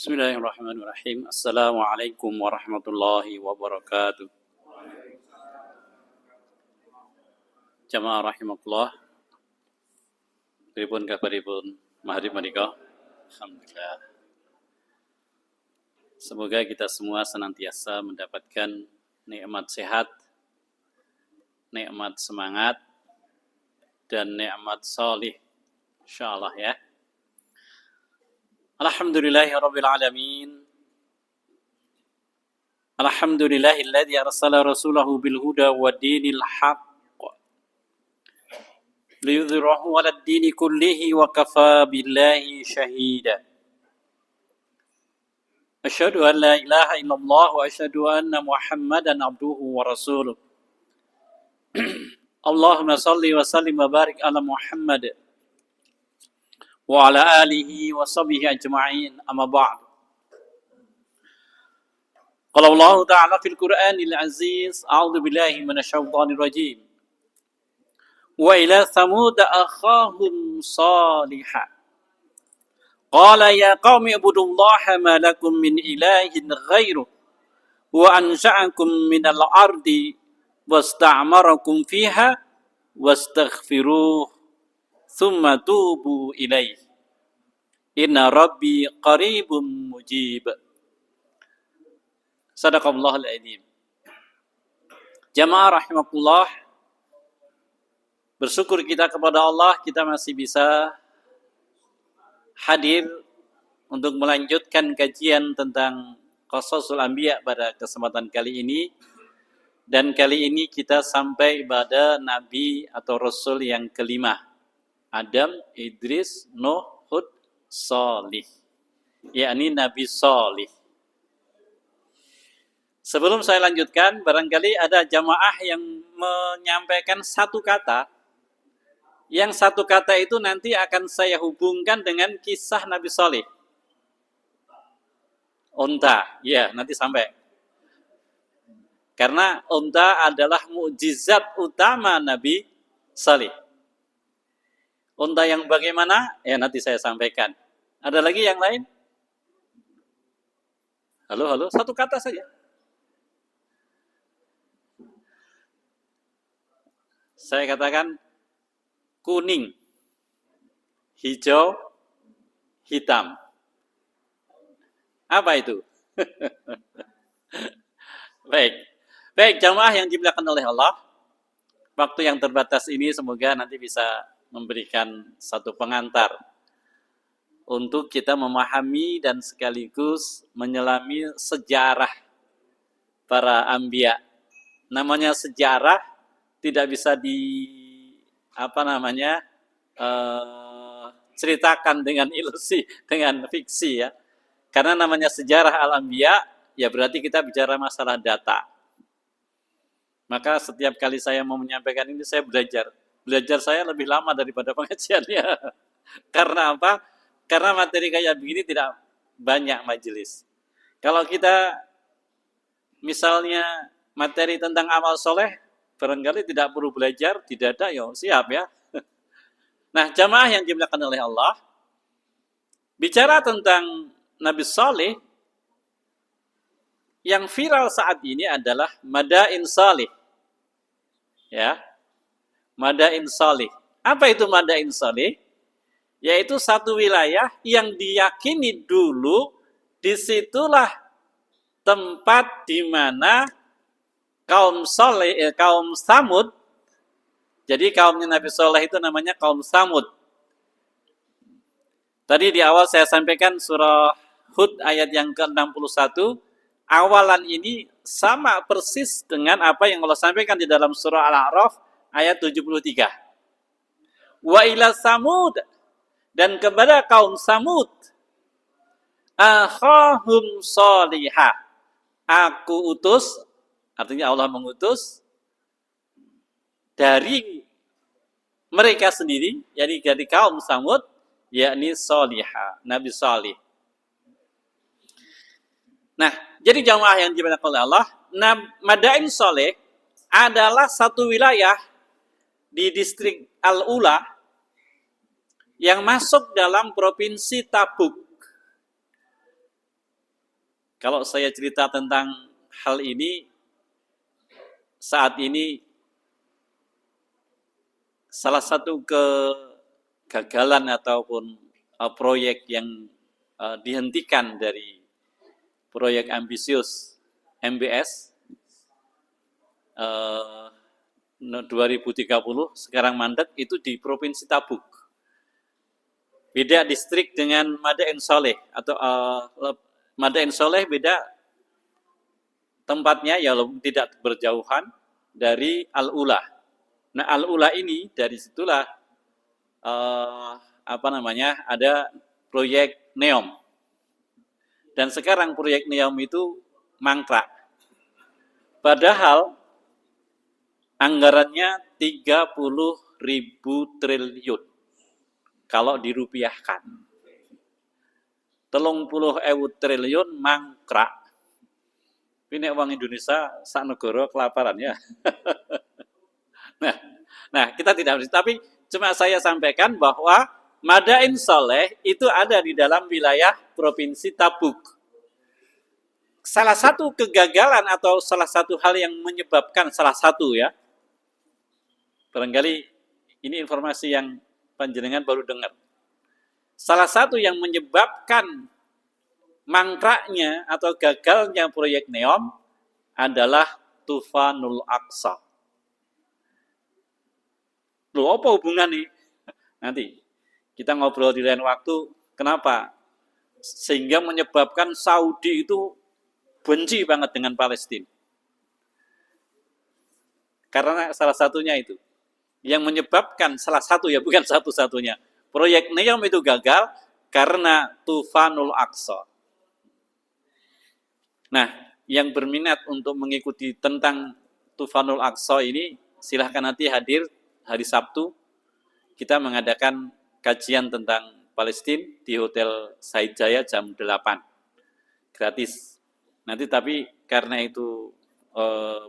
Bismillahirrahmanirrahim. Assalamualaikum warahmatullahi wabarakatuh. Jamaah rahimakumullah. Pripun kabaripun mahrib menika? Alhamdulillah. Semoga kita semua senantiasa mendapatkan nikmat sehat, nikmat semangat, dan nikmat salih. Insyaallah ya. Alhamdulillahirabbil alamin. Alhamdulillahilladzi arsala rasulahu bil huda wa dinil haqq liyudhhirahu 'alad dini kullihi wa kafaa billahi shahida. Asyhadu an la ilaha illallah wa asyhadu anna Muhammadan abduhu wa rasuluh. Allahumma salli wa sallim wa barik ala Muhammad wa ala alihi wa sahbihi ajma'in. Amma ba'd. Qala Allah ta'ala fil Qur'anil Aziz, a'udzu billahi minasyaitonir rajim. Wa ila Thamud akhahum Salihah. Qala ya qaumi ibudullaha ma lakum min ilahin ghairuh wa ansha'akum minal ardi wasta'marakum fiha wastaghfiruh thumma tubu ilaih. Inna rabbi qaribum mujib. Sadaqallahul adzim. Jamaah rahimakumullah, bersyukur kita kepada Allah, kita masih bisa hadir untuk melanjutkan kajian tentang Qasasul Anbiya pada kesempatan kali ini. Dan kali ini kita sampai pada Nabi atau Rasul yang kelima. Adam, Idris, Nuh, Hud, Salih. Yakni Nabi Salih. Sebelum saya lanjutkan, barangkali ada jamaah yang menyampaikan satu kata. Yang satu kata itu nanti akan saya hubungkan dengan kisah Nabi Saleh. Unta, ya nanti sampai. Karena unta adalah mukjizat utama Nabi Saleh. Unta yang bagaimana? Ya nanti saya sampaikan. Ada lagi yang lain? Halo, satu kata saja. Saya katakan kuning, hijau, hitam. Apa itu? Baik, jamaah yang dimuliakan oleh Allah. Waktu yang terbatas ini semoga nanti bisa memberikan satu pengantar untuk kita memahami dan sekaligus menyelami sejarah para anbiya. Namanya sejarah tidak bisa ceritakan dengan ilusi, dengan fiksi ya. Karena namanya sejarah al-anbiya, ya berarti kita bicara masalah data. Maka setiap kali saya mau menyampaikan ini, saya belajar. Belajar saya lebih lama daripada pengajiannya. Karena apa? Karena materi kayak begini tidak banyak majelis. Kalau kita misalnya materi tentang amal soleh, barangkali tidak perlu belajar, tidak ada, ya siap ya. Nah, jamaah yang dimuliakan oleh Allah, bicara tentang Nabi Saleh, yang viral saat ini adalah Madain Saleh. Ya, Madain Saleh. Apa itu Madain Saleh? Yaitu satu wilayah yang diyakini dulu disitulah tempat di mana kaum Tsamud, jadi kaumnya Nabi Saleh itu namanya kaum Tsamud. Tadi di awal saya sampaikan surah Hud ayat yang ke-61, awalan ini sama persis dengan apa yang Allah sampaikan di dalam surah Al-A'raf ayat 73. Wa ila Tsamud, dan kepada kaum Tsamud, akhahum Salihah, aku utus, artinya Allah mengutus dari mereka sendiri, yakni dari kaum Tsamud, yakni Salihah, Nabi Salih. Nah, jadi jamaah yang dimuliakan oleh Allah, Madain Saleh adalah satu wilayah di distrik Al-Ula yang masuk dalam provinsi Tabuk. Kalau saya cerita tentang hal ini, saat ini salah satu kegagalan ataupun proyek yang dihentikan dari proyek ambisius MBS 2030 sekarang mandek itu di Provinsi Tabuk. Beda distrik dengan Madain Soleh atau Madain Soleh beda tempatnya ya tidak berjauhan dari Al-Ula. Nah, Al-Ula ini dari situlah ada proyek NEOM. Dan sekarang proyek NEOM itu mangkrak. Padahal anggarannya 30.000 triliun kalau dirupiahkan. 30.000 triliun mangkrak. Ini uang Indonesia sak negara kelaparan ya. Nah, kita tidak harus, tapi cuma saya sampaikan bahwa Madain Soleh itu ada di dalam wilayah Provinsi Tabuk. Salah satu kegagalan atau salah satu hal yang menyebabkan, salah satu ya, barangkali ini informasi yang panjenengan baru dengar. Salah satu yang menyebabkan mangkraknya atau gagalnya proyek NEOM adalah Tufanul Aqsa. Loh, apa hubungan nih? Nanti kita ngobrol di lain waktu. Kenapa? Sehingga menyebabkan Saudi itu benci banget dengan Palestina. Karena salah satunya itu. Yang menyebabkan salah satu ya, bukan satu-satunya. Proyek NEOM itu gagal karena Tufanul Aqsa. Nah, yang berminat untuk mengikuti tentang Tufanul Aqsa ini, silahkan nanti hadir hari Sabtu. Kita mengadakan kajian tentang Palestina di Hotel Said Jaya jam 8. Gratis. Nanti tapi karena itu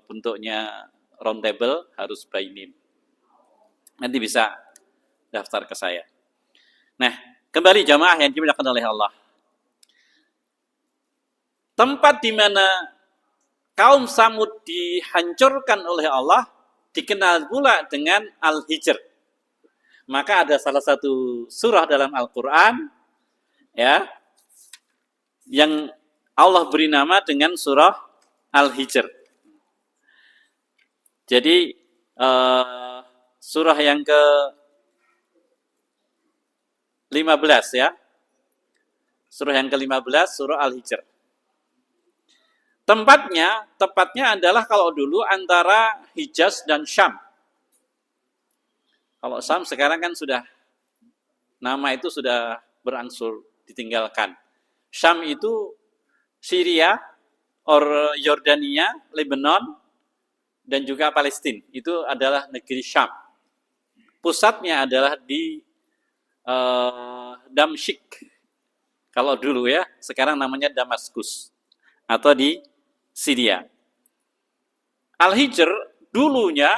bentuknya roundtable harus by name. Nanti bisa daftar ke saya. Nah, kembali jamaah yang dimuliakan oleh Allah. Tempat di mana kaum Samud dihancurkan oleh Allah dikenal pula dengan Al-Hijr. Maka ada salah satu surah dalam Al-Quran ya yang Allah beri nama dengan surah Al-Hijr. Jadi surah yang ke-15 ya. Surah yang ke-15 surah Al-Hijr. Tepatnya adalah kalau dulu antara Hijaz dan Syam. Kalau Syam sekarang kan sudah, nama itu sudah berangsur ditinggalkan. Syam itu Syria, Yordania, Lebanon, dan juga Palestina. Itu adalah negeri Syam. Pusatnya adalah di Damsyik. Kalau dulu ya, sekarang namanya Damaskus. Atau di Syria. Al-Hijr dulunya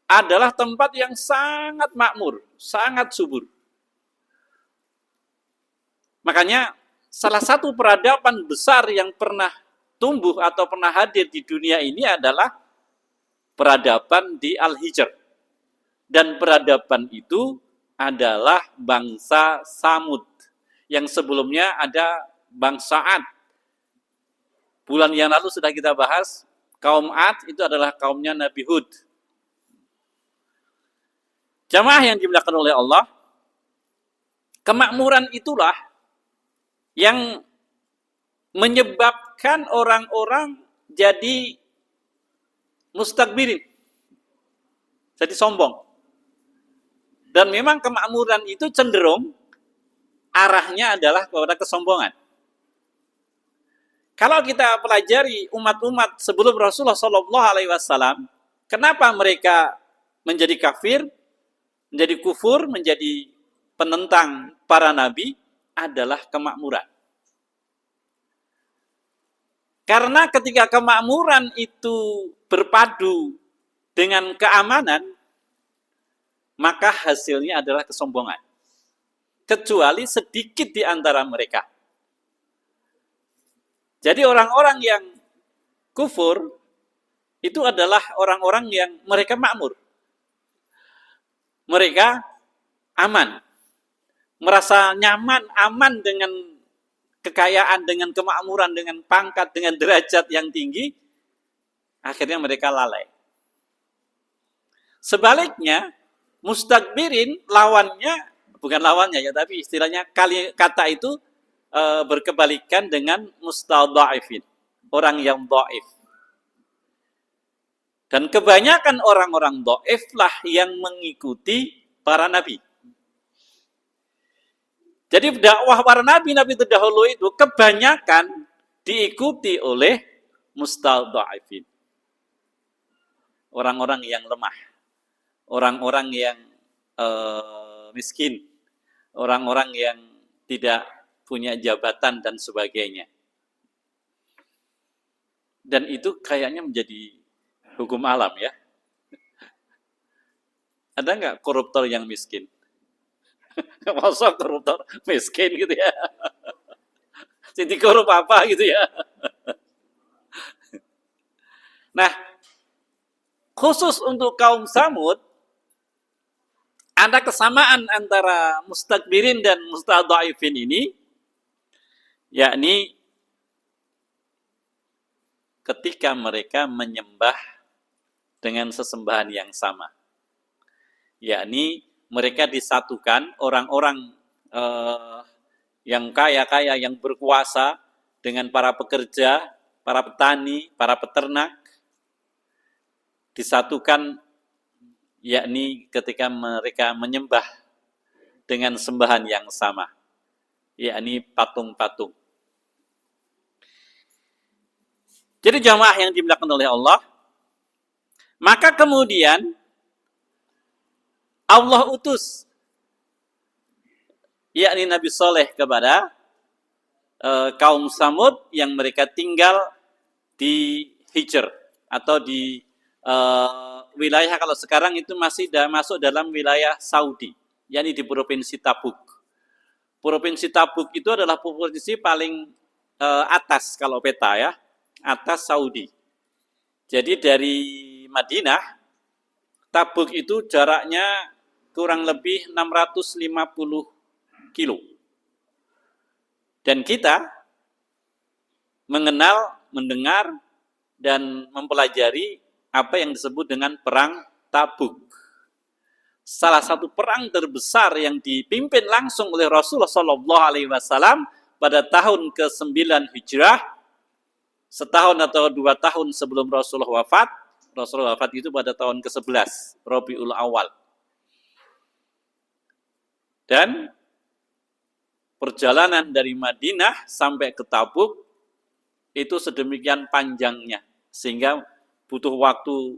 adalah tempat yang sangat makmur, sangat subur. Makanya salah satu peradaban besar yang pernah tumbuh atau pernah hadir di dunia ini adalah peradaban di Al-Hijr. Dan peradaban itu adalah bangsa Samud. Yang sebelumnya ada bangsa Ad. Bulan yang lalu sudah kita bahas, kaum Ad itu adalah kaumnya Nabi Hud. Jamaah yang dimuliakan oleh Allah, kemakmuran itulah yang menyebabkan orang-orang jadi mustakbirin, jadi sombong. Dan memang kemakmuran itu cenderung arahnya adalah kepada kesombongan. Kalau kita pelajari umat-umat sebelum Rasulullah SAW, kenapa mereka menjadi kafir, menjadi kufur, menjadi penentang para nabi, adalah kemakmuran. Karena ketika kemakmuran itu berpadu dengan keamanan, maka hasilnya adalah kesombongan. Kecuali sedikit di antara mereka. Jadi orang-orang yang kufur itu adalah orang-orang yang mereka makmur. Mereka aman. Merasa nyaman, aman dengan kekayaan, dengan kemakmuran, dengan pangkat, dengan derajat yang tinggi. Akhirnya mereka lalai. Sebaliknya, mustakbirin lawannya, bukan lawannya ya, tapi istilahnya kata itu berkebalikan dengan mustadha'ifin, orang yang dhaif. Dan kebanyakan orang-orang dhaif lah yang mengikuti para nabi. Jadi dakwah para nabi-nabi terdahulu itu kebanyakan diikuti oleh mustadha'ifin. Orang-orang yang lemah, orang-orang yang miskin, orang-orang yang tidak punya jabatan dan sebagainya. Dan itu kayaknya menjadi hukum alam ya. Ada nggak koruptor yang miskin? Masa koruptor miskin gitu ya? Jadi korup apa gitu ya? Nah, khusus untuk kaum Samud, ada kesamaan antara mustakbirin dan mustadha'ifin ini, yakni ketika mereka menyembah dengan sesembahan yang sama. Yakni mereka disatukan, orang-orang yang kaya-kaya, yang berkuasa dengan para pekerja, para petani, para peternak, disatukan, yakni ketika mereka menyembah dengan sembahan yang sama, yakni patung-patung. Jadi jamaah yang dimuliakan oleh Allah, maka kemudian Allah utus, yakni Nabi Saleh kepada kaum Samud yang mereka tinggal di Hijr atau di wilayah, kalau sekarang itu masih masuk dalam wilayah Saudi, yakni di Provinsi Tabuk. Provinsi Tabuk itu adalah provinsi paling atas kalau peta ya, atas Saudi. Jadi dari Madinah, Tabuk itu jaraknya kurang lebih 650 kilo. Dan kita mengenal, mendengar, dan mempelajari apa yang disebut dengan Perang Tabuk. Salah satu perang terbesar yang dipimpin langsung oleh Rasulullah SAW pada tahun ke-9 Hijrah, setahun atau 2 tahun sebelum Rasulullah wafat. Rasulullah wafat itu pada tahun ke-11, Rabiul Awal. Dan perjalanan dari Madinah sampai ke Tabuk itu sedemikian panjangnya, sehingga butuh waktu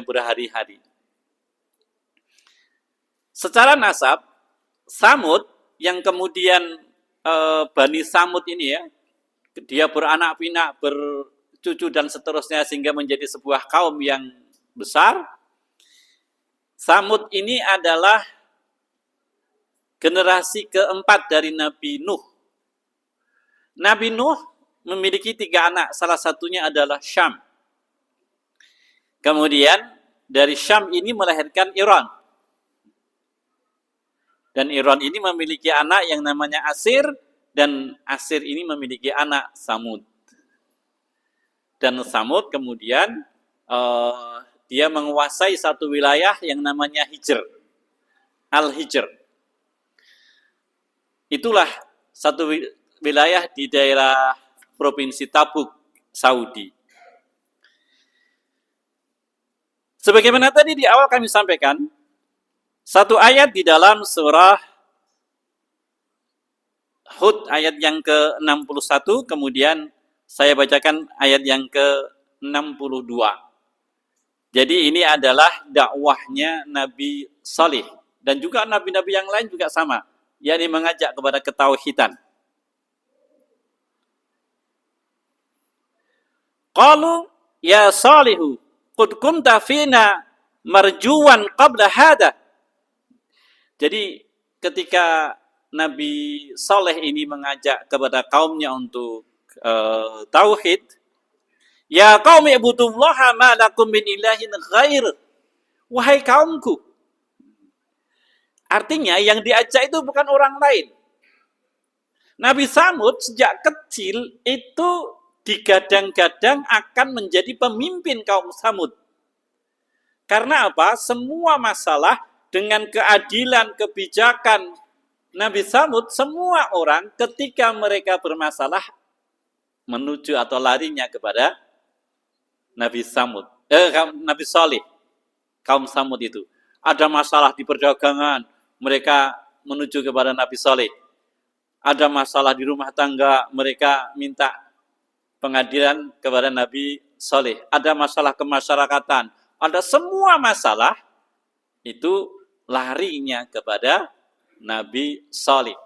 berhari-hari. Secara nasab, Samud yang kemudian Bani Samud ini ya, dia beranak pinak, bercucu dan seterusnya sehingga menjadi sebuah kaum yang besar. Samud ini adalah generasi keempat dari Nabi Nuh. Nabi Nuh memiliki 3 anak, salah satunya adalah Syam. Kemudian dari Syam ini melahirkan Iran. Dan Iran ini memiliki anak yang namanya Asir, dan Asir ini memiliki anak Samud. Dan Samud kemudian dia menguasai satu wilayah yang namanya Hijr, Al-Hijr. Itulah satu wilayah di daerah Provinsi Tabuk, Saudi. Sebagaimana tadi di awal kami sampaikan, satu ayat di dalam surah Hud ayat yang ke-61, kemudian saya bacakan ayat yang ke-62. Jadi ini adalah dakwahnya Nabi Salih, dan juga nabi-nabi yang lain juga sama, yakni mengajak kepada ketauhidan. Qalu ya Salihu qad kunta fina marjuwan qabla hada. Jadi ketika Nabi Saleh ini mengajak kepada kaumnya untuk tauhid, ya qaumi ibudullaha ma lakum min ilahin ghair. Wahai kaumku. Artinya yang diajak itu bukan orang lain. Nabi Samud sejak kecil itu digadang-gadang akan menjadi pemimpin kaum Samud. Karena apa? Semua masalah dengan keadilan, kebijakan Nabi Samud, semua orang ketika mereka bermasalah menuju atau larinya kepada Nabi Samud, Nabi Saleh, kaum Samud itu. Ada masalah di perdagangan, mereka menuju kepada Nabi Saleh. Ada masalah di rumah tangga, mereka minta pengadilan kepada Nabi Saleh. Ada masalah kemasyarakatan, ada semua masalah itu larinya kepada Nabi Saleh.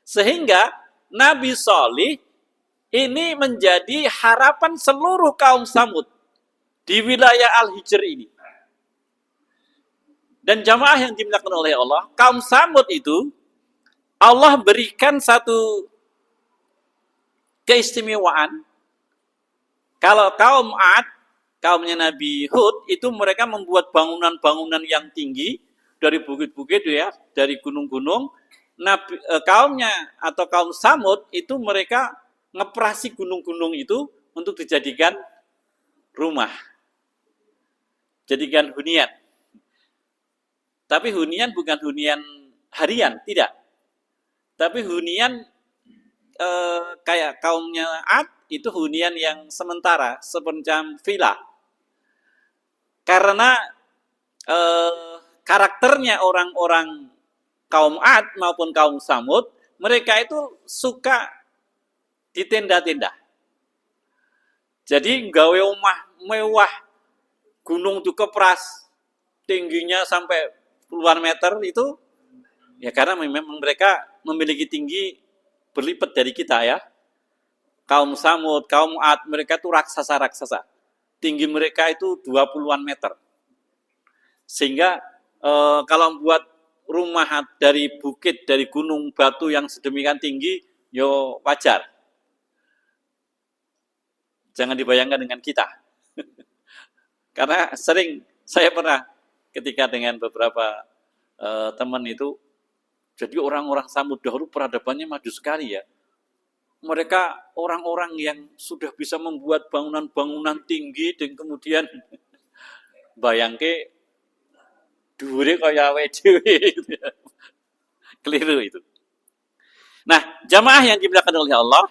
Sehingga Nabi Saleh ini menjadi harapan seluruh kaum Samud di wilayah Al-Hijr ini. Dan jamaah yang dimuliakan oleh Allah, kaum Samud itu Allah berikan satu keistimewaan. Kalau kaum Ad, kaumnya Nabi Hud, itu mereka membuat bangunan-bangunan yang tinggi dari bukit-bukit ya, dari gunung-gunung. Kaumnya atau kaum Samud itu mereka ngeprasi gunung-gunung itu untuk dijadikan rumah. Jadikan hunian. Tapi hunian bukan hunian harian, tidak. Tapi hunian kayak kaumnya Ad, itu hunian yang sementara, semacam villa. Karena karakternya orang-orang kaum Ad maupun kaum Samud, mereka itu suka di tenda-tenda. Jadi gawe omah mewah, gunung itu kepras, tingginya sampai puluhan meter itu, ya karena memang mereka memiliki tinggi berlipat dari kita ya. Kaum Samud, kaum Ad, mereka itu raksasa-raksasa. Tinggi mereka itu 20-an meter. Sehingga kalau buat rumah dari bukit, dari gunung batu yang sedemikian tinggi, yo wajar. Jangan dibayangkan dengan kita. Karena sering, saya pernah ketika dengan beberapa teman itu, jadi orang-orang Samud dahulu peradabannya maju sekali ya. Mereka orang-orang yang sudah bisa membuat bangunan-bangunan tinggi dan kemudian bayangke dhuwure kaya awake dhewe gitu ya. Keliru itu. Nah, jamaah yang dimuliakan oleh Allah,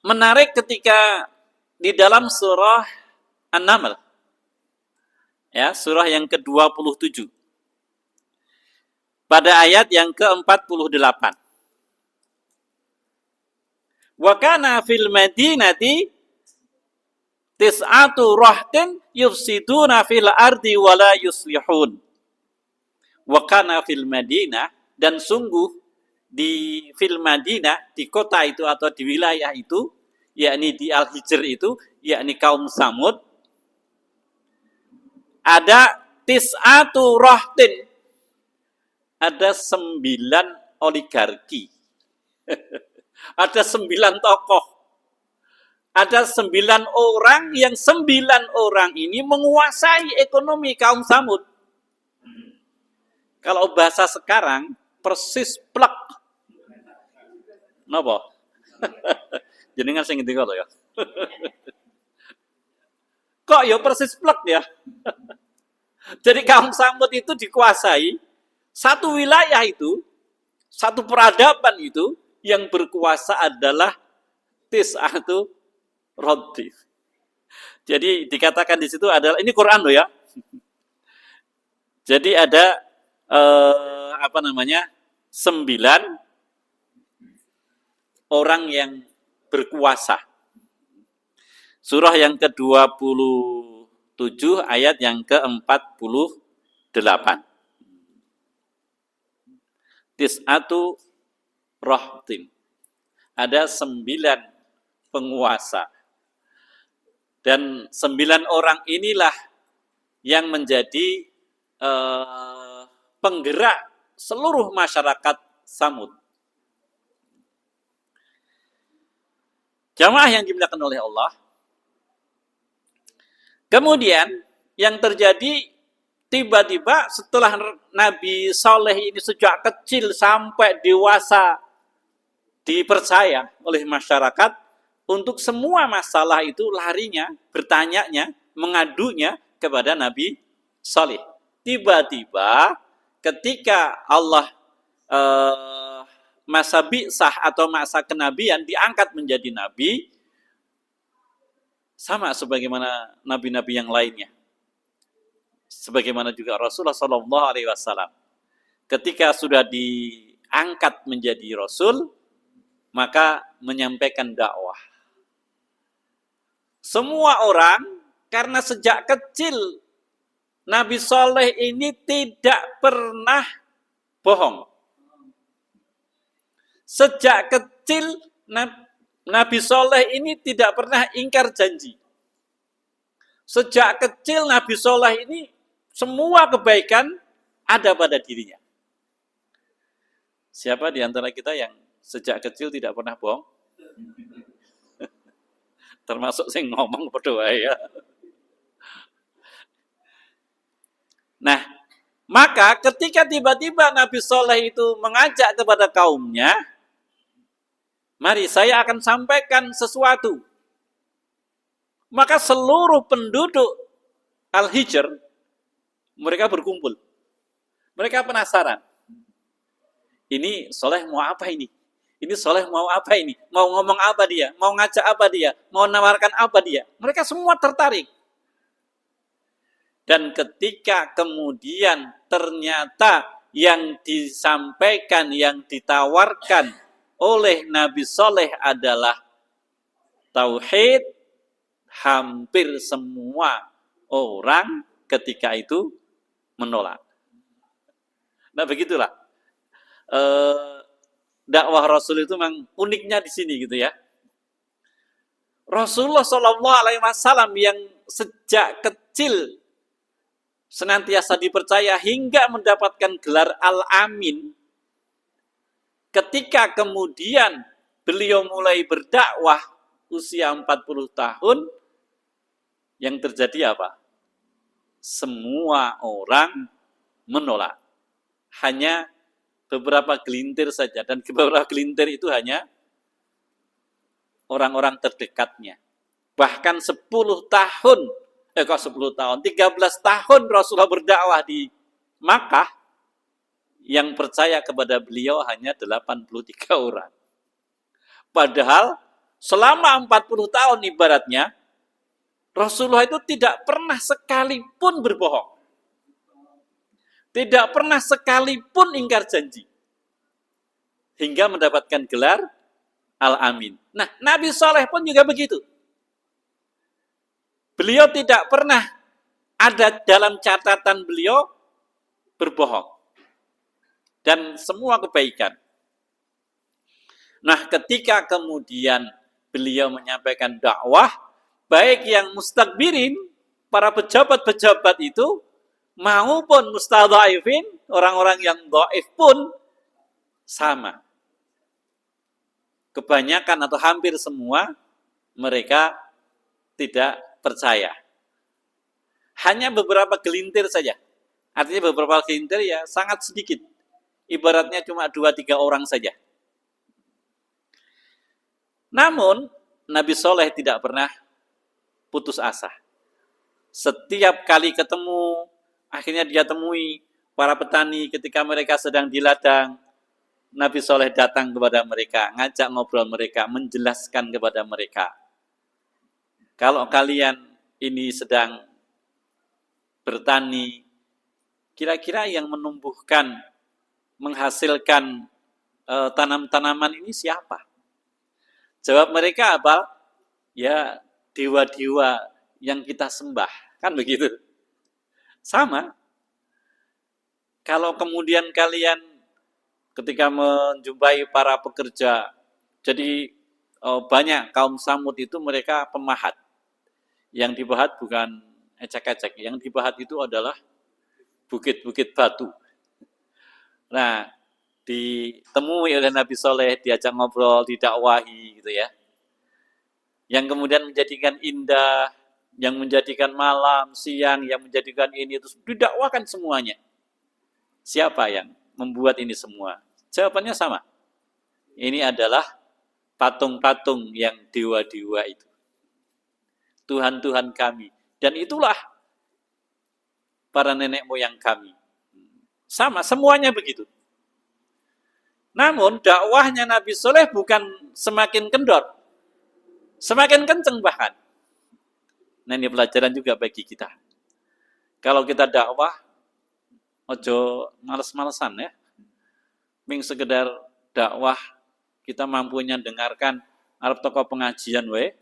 menarik ketika di dalam surah An-Naml, ya, surah yang ke-27. Pada ayat yang ke-48. Wa kana fil madinati tis'atu rahtin yufsiduna fil ardi wa la yuslihun. Wa kana fil Madinah, dan sungguh di fil Madinah, di kota itu atau di wilayah itu, yakni di Al-Hijr itu, yakni kaum Samud, ada tis'atu rahtin, ada 9 oligarki. Ada 9 tokoh. Ada 9 orang yang 9 orang ini menguasai ekonomi kaum Samud. Kalau bahasa sekarang, persis plek. Napa? Jenengan sing ngendika to ya. Kok ya persis plek ya? Jadi kaum Samud itu dikuasai satu wilayah itu, satu peradaban itu, yang berkuasa adalah tis'atu raddi. Jadi dikatakan di situ adalah, ini Quran loh ya. Jadi ada 9 orang yang berkuasa. Surah yang ke-27 ayat yang ke-48. Tis'atu rahtin. Ada 9 penguasa. Dan 9 orang inilah yang menjadi penggerak seluruh masyarakat Samud. Jamaah yang dimuliakan oleh Allah. Kemudian yang terjadi tiba-tiba setelah Nabi Saleh ini sejak kecil sampai dewasa dipercaya oleh masyarakat untuk semua masalah itu larinya, bertanyanya, mengadunya kepada Nabi Saleh. Tiba-tiba ketika Allah masa bi'sah atau masa kenabian diangkat menjadi nabi, sama sebagaimana nabi-nabi yang lainnya. Sebagaimana juga Rasulullah SAW. Ketika sudah diangkat menjadi Rasul, maka menyampaikan dakwah. Semua orang, karena sejak kecil Nabi Saleh ini tidak pernah bohong. Sejak kecil Nabi Saleh ini tidak pernah ingkar janji. Sejak kecil Nabi Saleh ini semua kebaikan ada pada dirinya. Siapa di antara kita yang sejak kecil tidak pernah bohong? Termasuk saya ngomong berdoa ya. Nah, maka ketika tiba-tiba Nabi Saleh itu mengajak kepada kaumnya, mari saya akan sampaikan sesuatu. Maka seluruh penduduk Al-Hijr, mereka berkumpul. Mereka penasaran. Ini Saleh mau apa ini? Ini Saleh mau apa ini? Mau ngomong apa dia? Mau ngajak apa dia? Mau nawarkan apa dia? Mereka semua tertarik. Dan ketika kemudian ternyata yang disampaikan, yang ditawarkan oleh Nabi Saleh adalah tauhid, hampir semua orang ketika itu menolak. Nah begitulah. Dakwah Rasul itu memang uniknya di sini gitu ya. Rasulullah SAW yang sejak kecil senantiasa dipercaya hingga mendapatkan gelar Al-Amin. Ketika kemudian beliau mulai berdakwah usia 40 tahun, yang terjadi apa? Semua orang menolak. Hanya beberapa gelintir saja, dan beberapa gelintir itu hanya orang-orang terdekatnya. Bahkan 10 tahun, 13 tahun Rasulullah berdakwah di Makkah, yang percaya kepada beliau hanya 83 orang. Padahal selama 40 tahun ibaratnya, Rasulullah itu tidak pernah sekalipun berbohong. Tidak pernah sekalipun ingkar janji. Hingga mendapatkan gelar Al-Amin. Nah, Nabi Saleh pun juga begitu. Beliau tidak pernah ada dalam catatan beliau berbohong. Dan semua kebaikan. Nah, ketika kemudian beliau menyampaikan dakwah, baik yang mustakbirin, para pejabat-pejabat itu, maupun mustadhaifin, orang-orang yang dhaif pun sama. Kebanyakan atau hampir semua mereka tidak percaya. Hanya beberapa gelintir saja. Artinya beberapa gelintir ya sangat sedikit. Ibaratnya cuma 2-3 orang saja. Namun Nabi Saleh tidak pernah putus asa. Setiap kali ketemu, akhirnya dia temui para petani ketika mereka sedang di ladang. Nabi Saleh datang kepada mereka, ngajak ngobrol mereka, menjelaskan kepada mereka. Kalau kalian ini sedang bertani, kira-kira yang menumbuhkan, menghasilkan tanam-tanaman ini siapa? Jawab mereka apa? Ya, dewa-dewa yang kita sembah. Kan begitu? Sama. Kalau kemudian kalian ketika menjumpai para pekerja, jadi banyak kaum Samud itu mereka pemahat. Yang dipahat bukan ecek-ecek, yang dipahat itu adalah bukit-bukit batu. Nah, ditemui oleh Nabi Soleh, diajak ngobrol, didakwahi gitu ya. Yang kemudian menjadikan indah, yang menjadikan malam, siang, yang menjadikan ini, itu didakwakan semuanya. Siapa yang membuat ini semua? Jawabannya sama. Ini adalah patung-patung yang dewa-dewa itu. Tuhan-Tuhan kami. Dan itulah para nenek moyang kami. Sama, semuanya begitu. Namun dakwahnya Nabi Soleh bukan semakin kendor, semakin kenceng bahkan. Nah ini pelajaran juga bagi kita. Kalau kita dakwah, ojo males-malesan ya. Ming sekedar dakwah, kita mampunya dengarkan Arab tokoh pengajian we,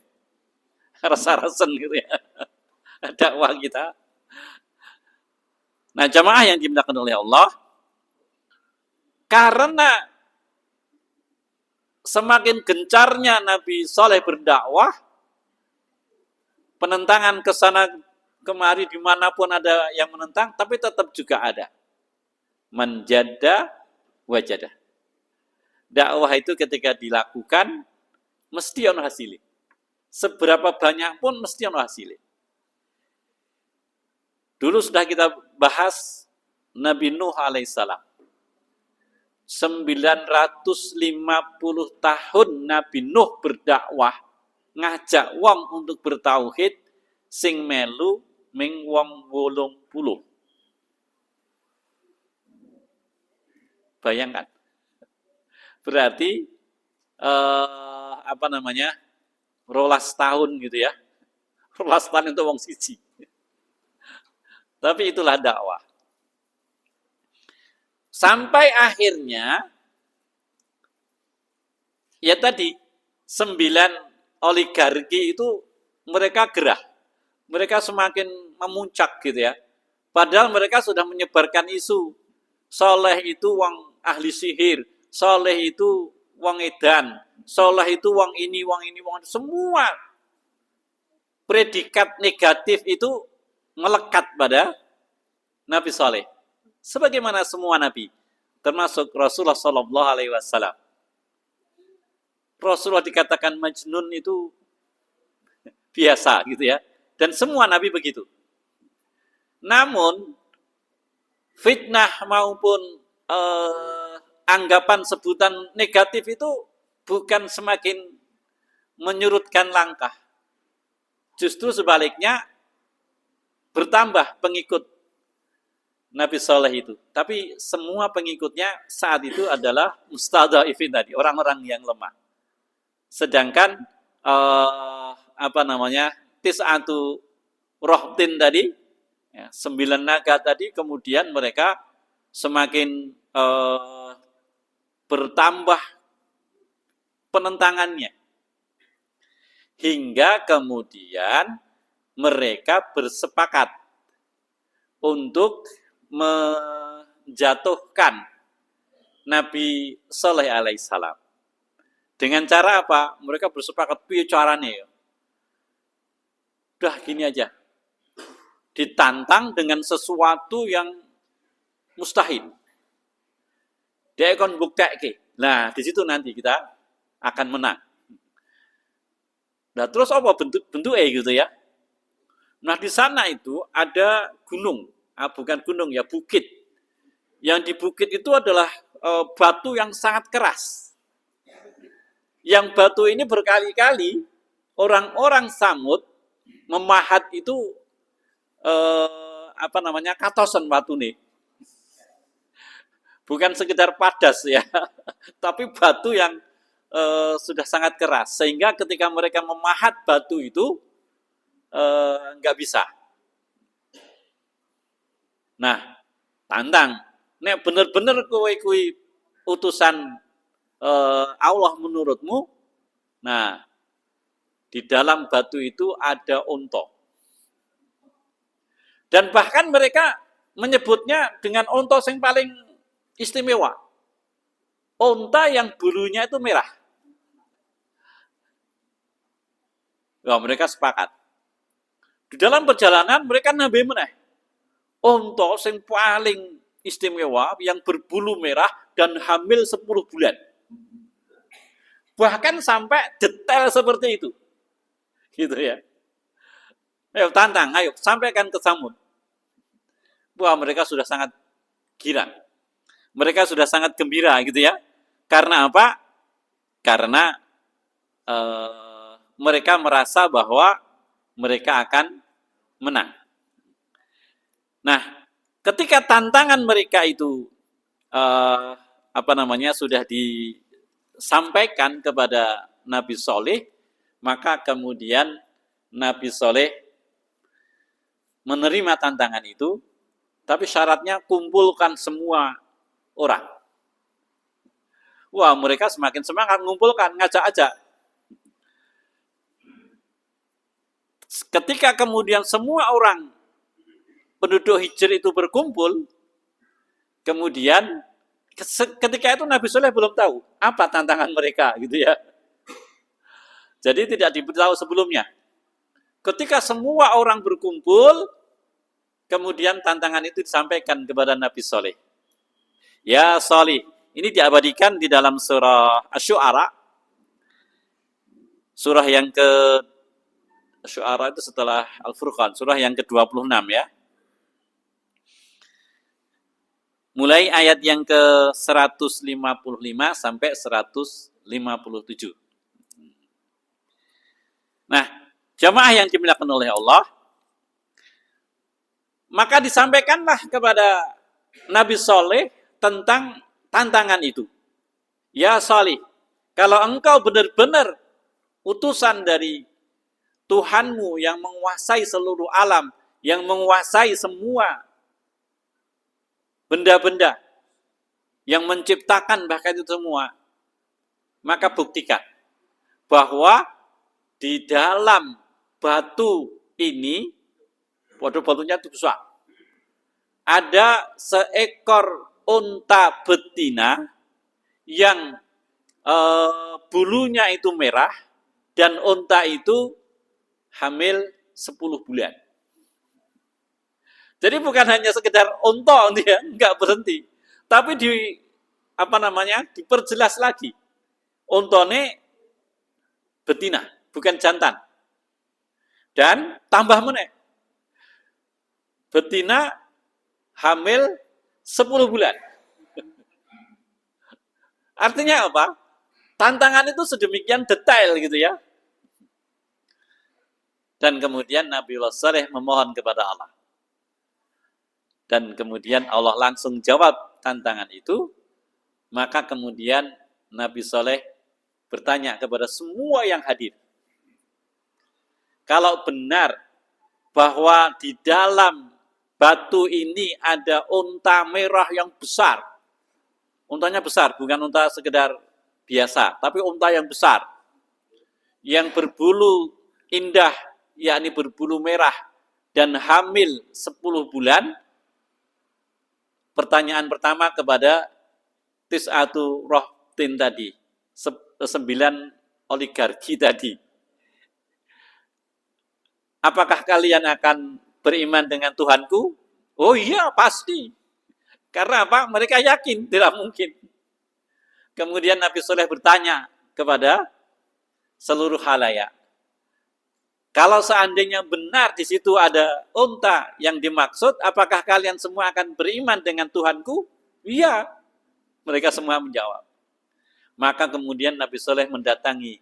rasa-rasen gitu ya. Dakwah kita. Nah jamaah yang dimuliakan oleh Allah, karena semakin gencarnya Nabi Soleh berdakwah, penentangan ke sana kemari dimanapun ada yang menentang, tapi tetap juga ada. Menjada wajadah. Dakwah itu ketika dilakukan, mesti ono hasilnya. Seberapa banyak pun mesti ono hasilnya. Dulu sudah kita bahas Nabi Nuh alaihissalam. 950 tahun Nabi Nuh berdakwah, ngajak wong untuk bertauhid, sing melu ming wong 80. Bayangkan. Berarti rolas tahun gitu ya. Rolas tahun itu wong siji. Tapi itulah dakwah. Sampai akhirnya ya tadi 9 oligarki itu mereka gerah. Mereka semakin memuncak gitu ya. Padahal mereka sudah menyebarkan isu soleh itu wong ahli sihir, soleh itu wong edan, soleh itu wong ini, wong ini, wong ini. Semua predikat negatif itu melekat pada Nabi Soleh. Sebagaimana semua Nabi, termasuk Rasulullah Sallallahu Alaihi Wasallam. Rasulullah dikatakan majnun itu biasa gitu ya. Dan semua Nabi begitu. Namun fitnah maupun anggapan sebutan negatif itu bukan semakin menyurutkan langkah. Justru sebaliknya bertambah pengikut Nabi Soleh itu. Tapi semua pengikutnya saat itu adalah mustadhaifin tadi, orang-orang yang lemah. Sedangkan tis'atu rohtin tadi, ya, 9 naga tadi, kemudian mereka semakin bertambah penentangannya. Hingga kemudian mereka bersepakat untuk menjatuhkan Nabi Saleh alaihissalam. Dengan cara apa? Mereka bersepakat piye carane. Udah gini aja. Ditantang dengan sesuatu yang mustahil. Dia akan buktikan. Nah, di situ nanti kita akan menang. Nah, terus apa bentuknya gitu ya? Nah, di sana itu ada gunung. Bukan gunung ya, bukit. Yang di bukit itu adalah batu yang sangat keras. Yang batu ini berkali-kali orang-orang Samud memahat itu katosen batu nih. Bukan sekedar padas ya, tapi batu yang sudah sangat keras. Sehingga ketika mereka memahat batu itu nggak bisa. Nah, tantang. Nek bener-bener kowe kuwi utusan Allah menurutmu, nah di dalam batu itu ada unta. Dan bahkan mereka menyebutnya dengan unta yang paling istimewa. Unta yang bulunya itu merah. Nah, mereka sepakat. Di dalam perjalanan mereka nabi meneh. Unta yang paling istimewa yang berbulu merah dan hamil 10 bulan. Bahkan sampai detail seperti itu. Gitu ya. Ayo tantang, ayo sampaikan ke Samud. Wah, mereka sudah sangat girang. Mereka sudah sangat gembira gitu ya. Karena apa? Karena mereka merasa bahwa mereka akan menang. Nah, ketika tantangan mereka itu sudah disampaikan kepada Nabi Soleh, maka kemudian Nabi Soleh menerima tantangan itu, tapi syaratnya kumpulkan semua orang. Wah, mereka semakin semangat mengumpulkan, ngajak-ajak. Ketika kemudian semua orang penduduk Hijr itu berkumpul, kemudian ketika itu Nabi Soleh belum tahu apa tantangan mereka, gitu ya. Jadi tidak diberitahu sebelumnya. Ketika semua orang berkumpul, kemudian tantangan itu disampaikan kepada Nabi Soleh. Ya Soleh, ini diabadikan di dalam surah Asy-Syu'ara. Surah yang Asy-Syu'ara itu setelah Al-Furqan, surah yang ke-26 ya. Mulai ayat yang ke-155 sampai 157. Nah, jamaah yang dimuliakan oleh Allah, maka disampaikanlah kepada Nabi Soleh tentang tantangan itu. Ya Soleh, kalau engkau benar-benar utusan dari Tuhanmu yang menguasai seluruh alam, yang menguasai semua benda-benda, yang menciptakan bahkan itu semua, maka buktikan bahwa di dalam batu ini, batunya itu besar, ada seekor unta betina yang bulunya itu merah, dan unta itu hamil 10 bulan. Jadi bukan hanya sekedar unta, dia enggak berhenti, tapi diperjelas lagi. Untane betina, bukan jantan. Dan tambah meneh, betina hamil 10 bulan. Artinya apa? Tantangan itu sedemikian detail gitu ya. Dan kemudian Nabiullah Saleh memohon kepada Allah. Dan kemudian Allah langsung jawab tantangan itu. Maka kemudian Nabi Saleh bertanya kepada semua yang hadir. Kalau benar bahwa di dalam batu ini ada unta merah yang besar. Untanya besar, bukan unta sekedar biasa, tapi unta yang besar. Yang berbulu indah, yakni berbulu merah, dan hamil 10 bulan. Pertanyaan pertama kepada Tis'atu Rohtin tadi, 9 oligarki tadi. Apakah kalian akan beriman dengan Tuhanku? Oh iya, pasti. Karena apa? Mereka yakin, tidak mungkin. Kemudian Nabi Soleh bertanya kepada seluruh khalayak. Kalau seandainya benar di situ ada unta yang dimaksud, apakah kalian semua akan beriman dengan Tuhanku? Iya. Mereka semua menjawab. Maka kemudian Nabi Soleh mendatangi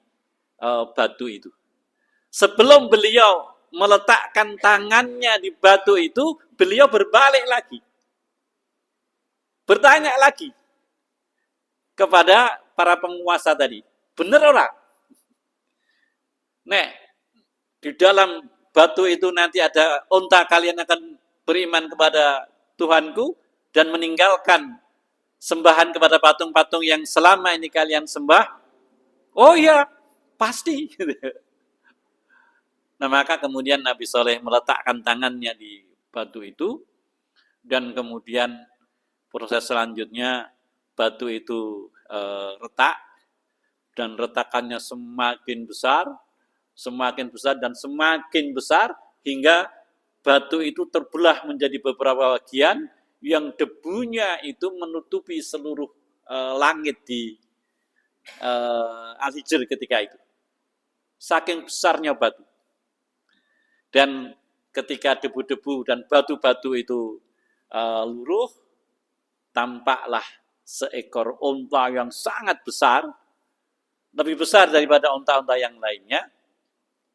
batu itu. Sebelum beliau meletakkan tangannya di batu itu, beliau berbalik lagi. Bertanya lagi kepada para penguasa tadi. Benar orang? Nek, di dalam batu itu nanti ada unta, kalian akan beriman kepada Tuhanku dan meninggalkan sembahan kepada patung-patung yang selama ini kalian sembah? Oh iya, pasti. Nah, maka kemudian Nabi Soleh meletakkan tangannya di batu itu, dan kemudian proses selanjutnya batu itu retak, dan retakannya semakin besar dan semakin besar, hingga batu itu terbelah menjadi beberapa bagian, yang debunya itu menutupi seluruh langit di Al-Hijr ketika itu. Saking besarnya batu. Dan ketika debu-debu dan batu-batu itu luruh, tampaklah seekor onta yang sangat besar, lebih besar daripada onta-onta yang lainnya,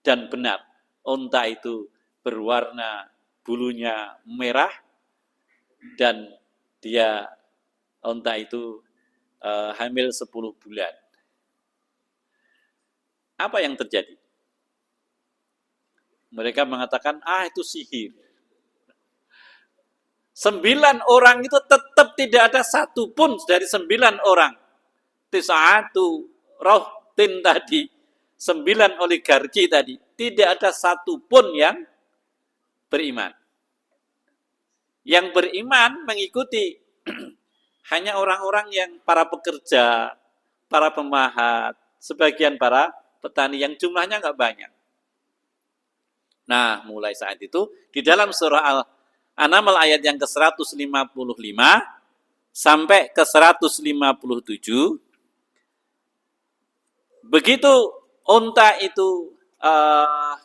dan benar, onta itu berwarna bulunya merah, dan onta itu hamil 10 bulan. Apa yang terjadi? Mereka mengatakan, itu sihir. 9 orang itu tetap tidak ada satupun dari 9 orang. Tis'atu rohtin tadi, 9 oligarki tadi, tidak ada satupun yang beriman. Yang beriman mengikuti hanya orang-orang yang para pekerja, para pemahat, sebagian para petani yang jumlahnya nggak banyak. Nah, mulai saat itu, di dalam surah Al-An'am ayat yang ke-155 sampai ke-157, begitu unta itu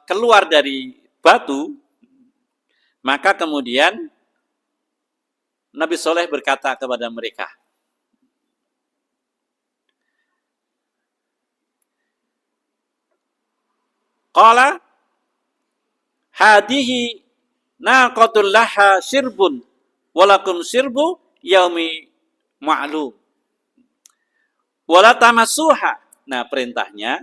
keluar dari batu, maka kemudian Nabi Soleh berkata kepada mereka, qala hadihi naqatul laha sirbun walakum sirbu yaumi ma'lum wala tamassuha. Nah, perintahnya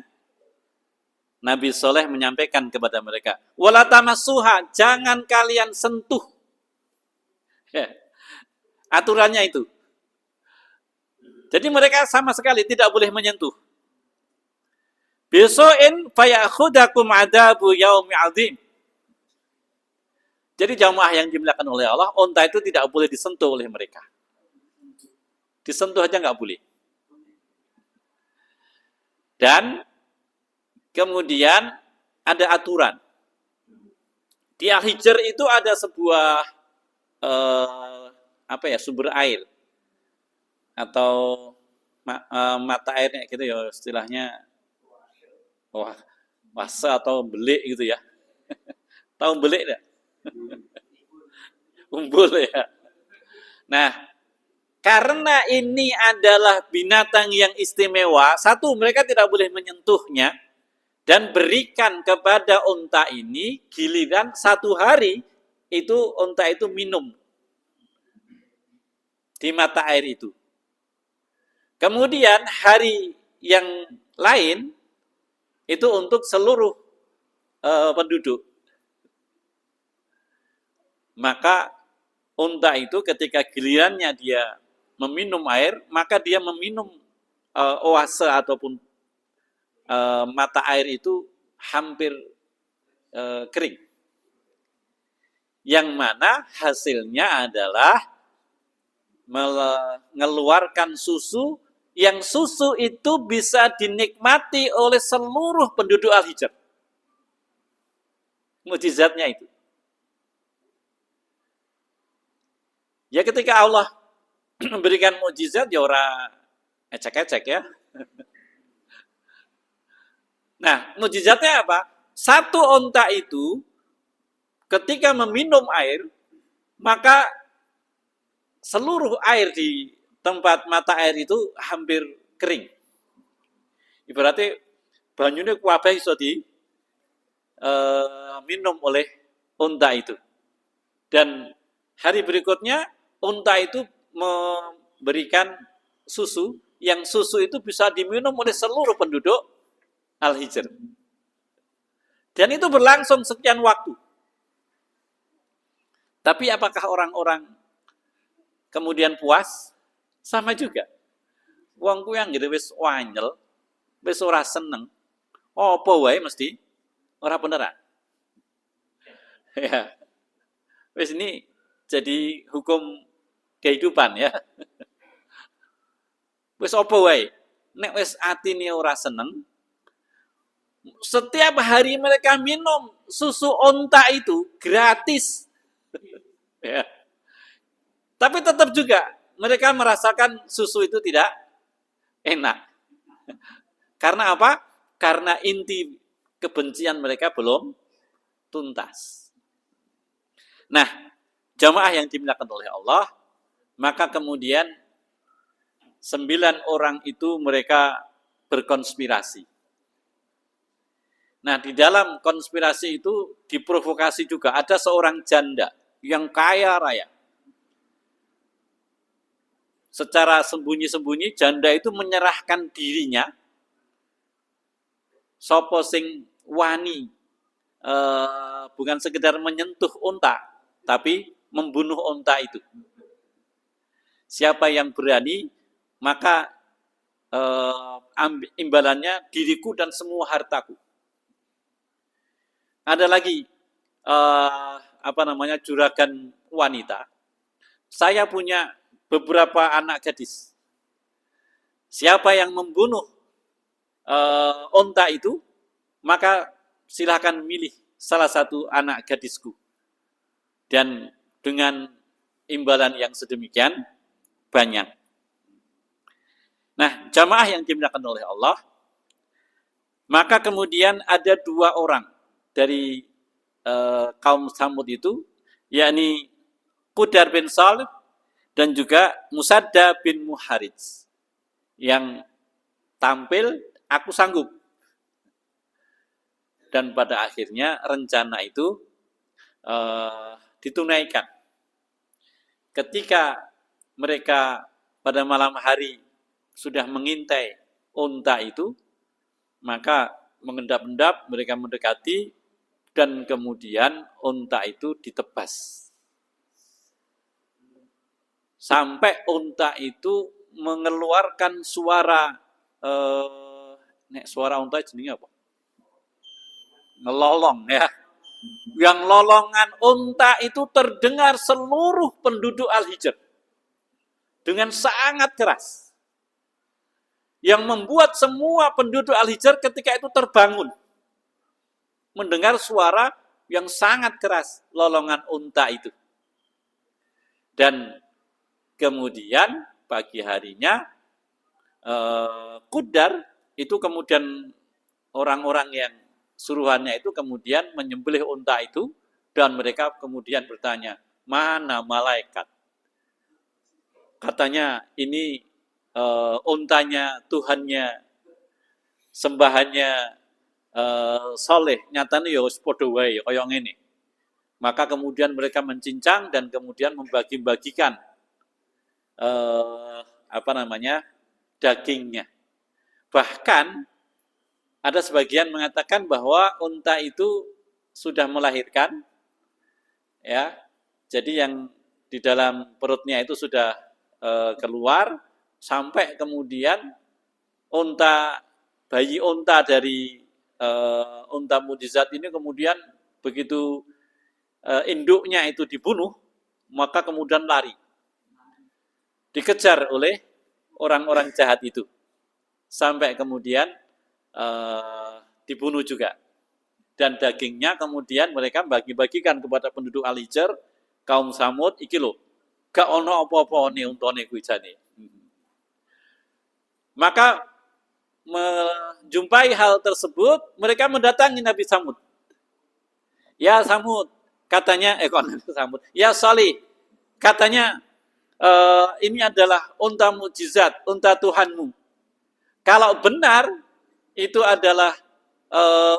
Nabi Soleh menyampaikan kepada mereka, wala tamassuha, jangan kalian sentuh. Ya, aturannya itu. Jadi mereka sama sekali tidak boleh menyentuh. Besoin fayakhudakum adabu yaumi azim. Jadi jamaah yang dimuliakan oleh Allah, onta itu tidak boleh disentuh oleh mereka. Disentuh aja nggak boleh. Dan kemudian ada aturan. Di Al-Hijr itu ada sebuah sumber air atau mata airnya gitu ya, istilahnya wasa atau belik gitu ya. Tahu belik enggak? Umbul ya. Nah, karena ini adalah binatang yang istimewa, satu, mereka tidak boleh menyentuhnya, dan berikan kepada unta ini giliran 1 hari itu unta itu minum di mata air itu. Kemudian hari yang lain itu untuk seluruh penduduk. Maka unta itu ketika gilirannya dia meminum air, maka dia meminum oase ataupun mata air itu hampir kering. Yang mana hasilnya adalah mengeluarkan susu, yang susu itu bisa dinikmati oleh seluruh penduduk Al-Hijr. Mukjizatnya itu. Ya ketika Allah memberikan mukjizat, ya orang ecek-ecek ya. Nah, mukjizatnya apa? 1 onta itu ketika meminum air, maka seluruh air di tempat mata air itu hampir kering. Ibaratnya banyune kuwabeh iso di minum oleh onta itu. Dan hari berikutnya unta itu memberikan susu, yang susu itu bisa diminum oleh seluruh penduduk Al-Hijr. Dan itu berlangsung sekian waktu. Tapi apakah orang-orang kemudian puas? Sama juga. Wong ku yang gitu wis wanyel, wis ora seneng. Apa wae mesti ora beneran. Ya. Wis ini jadi hukum kehidupan ya. Wis apa wae, nek wis atine ora seneng, setiap hari mereka minum susu onta itu gratis. Ya. Tapi tetap juga mereka merasakan susu itu tidak enak. Karena apa? Karena inti kebencian mereka belum tuntas. Nah, jamaah yang dimuliakan oleh Allah, maka kemudian 9 orang itu mereka berkonspirasi. Nah, di dalam konspirasi itu diprovokasi juga. Ada seorang janda yang kaya raya. Secara sembunyi-sembunyi, janda itu menyerahkan dirinya, sopo sing wani, bukan sekedar menyentuh unta, tapi membunuh unta itu. Siapa yang berani, maka imbalannya diriku dan semua hartaku. Ada lagi juragan wanita. Saya punya beberapa anak gadis. Siapa yang membunuh unta itu, maka silakan milih salah satu anak gadisku. Dan dengan imbalan yang sedemikian banyak. Nah, jamaah yang dimuliakan oleh Allah, maka kemudian ada 2 orang dari kaum Tsamud itu, yakni Qudar bin Salib dan juga Musadda bin Muharij, yang tampil aku sanggup. Dan pada akhirnya rencana itu ditunaikan. Ketika mereka pada malam hari sudah mengintai unta itu, maka mengendap-endap mereka mendekati, dan kemudian unta itu ditebas. Sampai unta itu mengeluarkan suara, suara unta jenenge apa? Ngelolong ya. Yang lolongan unta itu terdengar seluruh penduduk Al-Hijr dengan sangat keras. Yang membuat semua penduduk Al-Hijr ketika itu terbangun mendengar suara yang sangat keras lolongan unta itu. Dan kemudian pagi harinya Qudar itu kemudian orang-orang yang suruhannya itu kemudian menyembelih unta itu, dan mereka kemudian bertanya, mana malaikat? Katanya ini untanya Tuhannya, sembahannya Saleh, nyatanya ya padha wae kaya ngene. Maka kemudian mereka mencincang dan kemudian membagi-bagikan dagingnya. Bahkan ada sebagian mengatakan bahwa unta itu sudah melahirkan, ya. Jadi yang di dalam perutnya itu sudah keluar, sampai kemudian bayi unta dari unta mujizat ini kemudian begitu induknya itu dibunuh, maka kemudian lari. Dikejar oleh orang-orang jahat itu. Sampai kemudian dibunuh juga. Dan dagingnya kemudian mereka bagi-bagikan kepada penduduk Al-Hijr, kaum Tsamud, iki lho, gak ono apa-apa ne untane kuwi jane. Maka menjumpai hal tersebut, mereka mendatangi Nabi Tsamud. Ya Tsamud, katanya Nabi Tsamud, ya Salih, katanya ini adalah unta mukjizat, unta Tuhanmu. Kalau benar itu adalah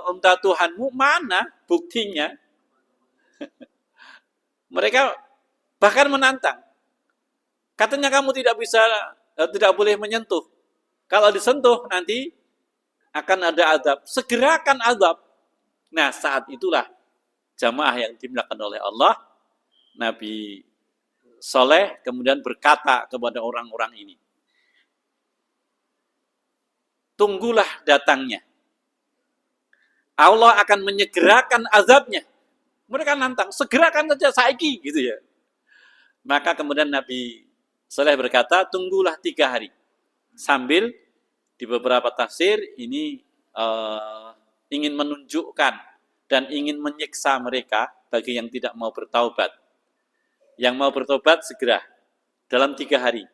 unta Tuhanmu, mana buktinya? Mereka bahkan menantang. Katanya kamu tidak boleh menyentuh. Kalau disentuh nanti akan ada azab. Segerakan azab. Nah, saat itulah jamaah yang dimuliakan oleh Allah, Nabi Saleh kemudian berkata kepada orang-orang ini, tunggulah datangnya. Allah akan menyegerakan azabnya. Mereka nantang, segerakan saja saiki gitu ya. Maka kemudian Nabi Saleh berkata, tunggulah 3 hari. Sambil di beberapa tafsir ini ingin menunjukkan dan ingin menyiksa mereka bagi yang tidak mau bertaubat. Yang mau bertobat segera. dalam 3 hari.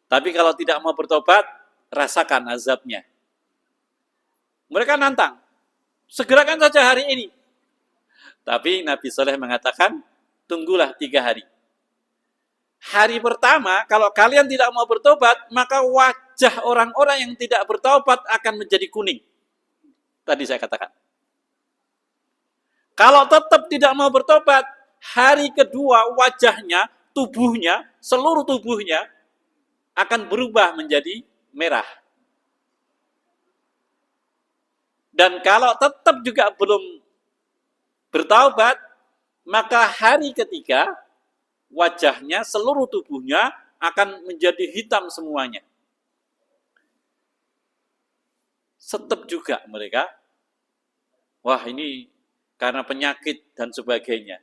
Tapi kalau tidak mau bertobat, rasakan azabnya. Mereka nantang, segerakan saja hari ini. Tapi Nabi Saleh mengatakan, tunggulah 3 hari. Hari pertama, kalau kalian tidak mau bertobat, maka wajah orang-orang yang tidak bertobat akan menjadi kuning. Tadi saya katakan. Kalau tetap tidak mau bertobat, hari kedua wajahnya, tubuhnya, seluruh tubuhnya akan berubah menjadi merah. Dan kalau tetap juga belum bertaubat, maka hari ketiga wajahnya, seluruh tubuhnya akan menjadi hitam semuanya. Tetap juga mereka, wah ini karena penyakit dan sebagainya.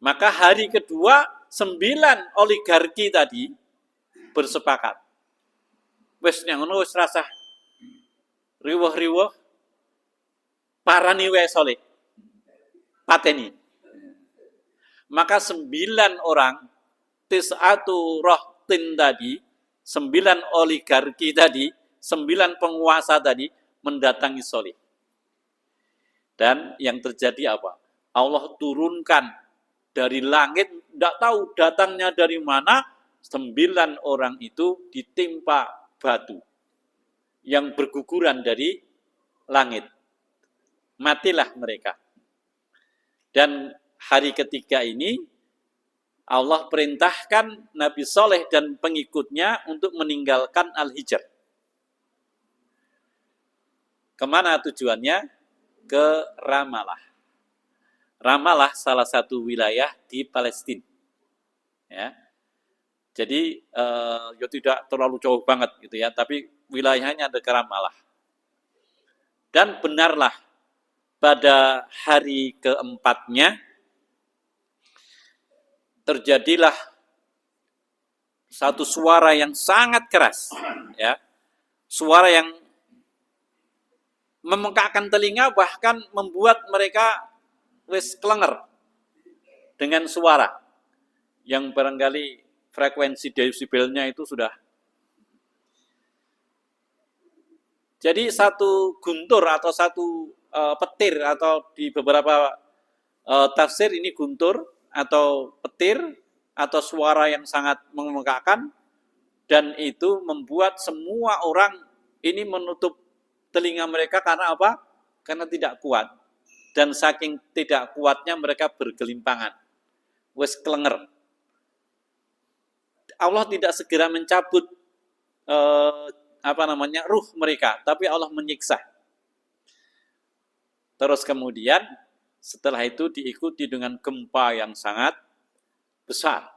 Maka hari kedua 9 oligarki tadi bersepakat. Wes yang ngono wis rasah riweh-riweh parani wae soleh. Pateni. Maka 9 orang tis'atu rohtin tadi, 9 oligarki tadi, 9 penguasa tadi mendatangi soleh. Dan yang terjadi apa? Allah turunkan dari langit, tidak tahu datangnya dari mana, 9 orang itu ditimpa batu yang berguguran dari langit. Matilah mereka. Dan hari ketiga ini Allah perintahkan Nabi Saleh dan pengikutnya untuk meninggalkan Al-Hijr. Kemana tujuannya? Ke Ramallah. Ramallah salah satu wilayah di Palestina. Ya. Jadi ya tidak terlalu jauh banget gitu ya, tapi wilayahnya ada ke Ramallah. Dan benarlah pada hari keempatnya terjadilah satu suara yang sangat keras, ya, suara yang memekakkan telinga, bahkan membuat mereka wis klenger dengan suara yang barangkali frekuensi desibelnya itu sudah. Jadi satu guntur atau satu petir, atau di beberapa tafsir ini guntur atau petir atau suara yang sangat memekakkan, dan itu membuat semua orang ini menutup telinga mereka karena apa? Karena tidak kuat. Dan saking tidak kuatnya mereka bergelimpangan. Wes klenger. Allah tidak segera mencabut ruh mereka, tapi Allah menyiksa. Terus kemudian setelah itu diikuti dengan gempa yang sangat besar.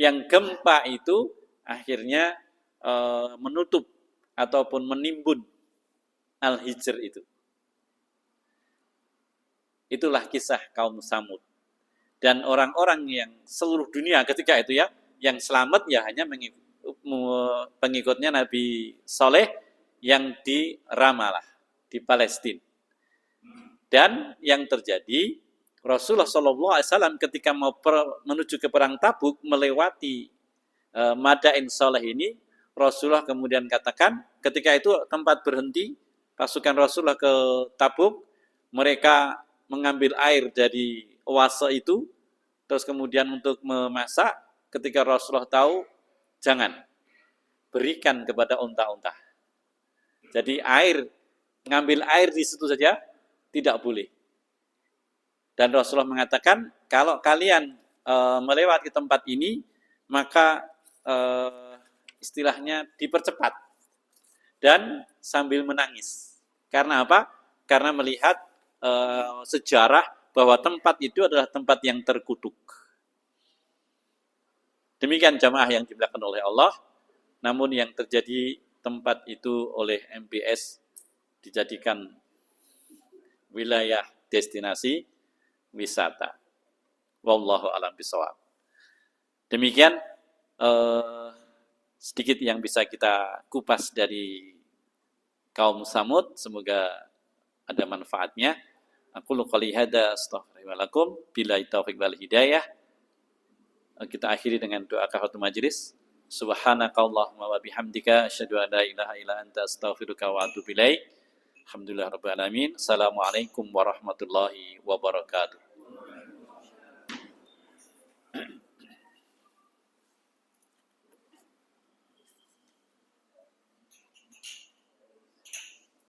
Yang gempa itu akhirnya menutup ataupun menimbun Al-Hijr itu. Itulah kisah kaum Samud. Dan orang-orang yang seluruh dunia ketika itu ya, yang selamat ya hanya pengikutnya Nabi Saleh yang di Ramallah, di Palestina. Dan yang terjadi, Rasulullah SAW ketika mau menuju ke perang Tabuk, melewati Madain Saleh ini, Rasulullah kemudian katakan, ketika itu tempat berhenti pasukan Rasulullah ke Tabuk, mereka mengambil air dari oase itu, terus kemudian untuk memasak, ketika Rasulullah tahu, jangan, berikan kepada unta-unta. Jadi ngambil air di situ saja, tidak boleh. Dan Rasulullah mengatakan, kalau kalian melewati tempat ini, maka istilahnya dipercepat. Dan sambil menangis. Karena apa? Karena melihat sejarah bahwa tempat itu adalah tempat yang terkutuk. Demikian jamaah yang dimuliakan oleh Allah. Namun yang terjadi, tempat itu oleh MBS dijadikan wilayah destinasi wisata. Wallahu a'lam bishawab. Demikian sedikit yang bisa kita kupas dari kaum Samud. Semoga ada manfaatnya. Aku qouli hadza astaghfirullahaladzim. Billahi taufiq wal hidayah. kita akhiri dengan doa kafaratul majelis. Subhanakallahumma wa bihamdika asyhadu an la ilaha illa anta astaghfiruka wa atubu ilaik. Alhamdulillah rabbil alamin. Assalamualaikum warahmatullahi wabarakatuh.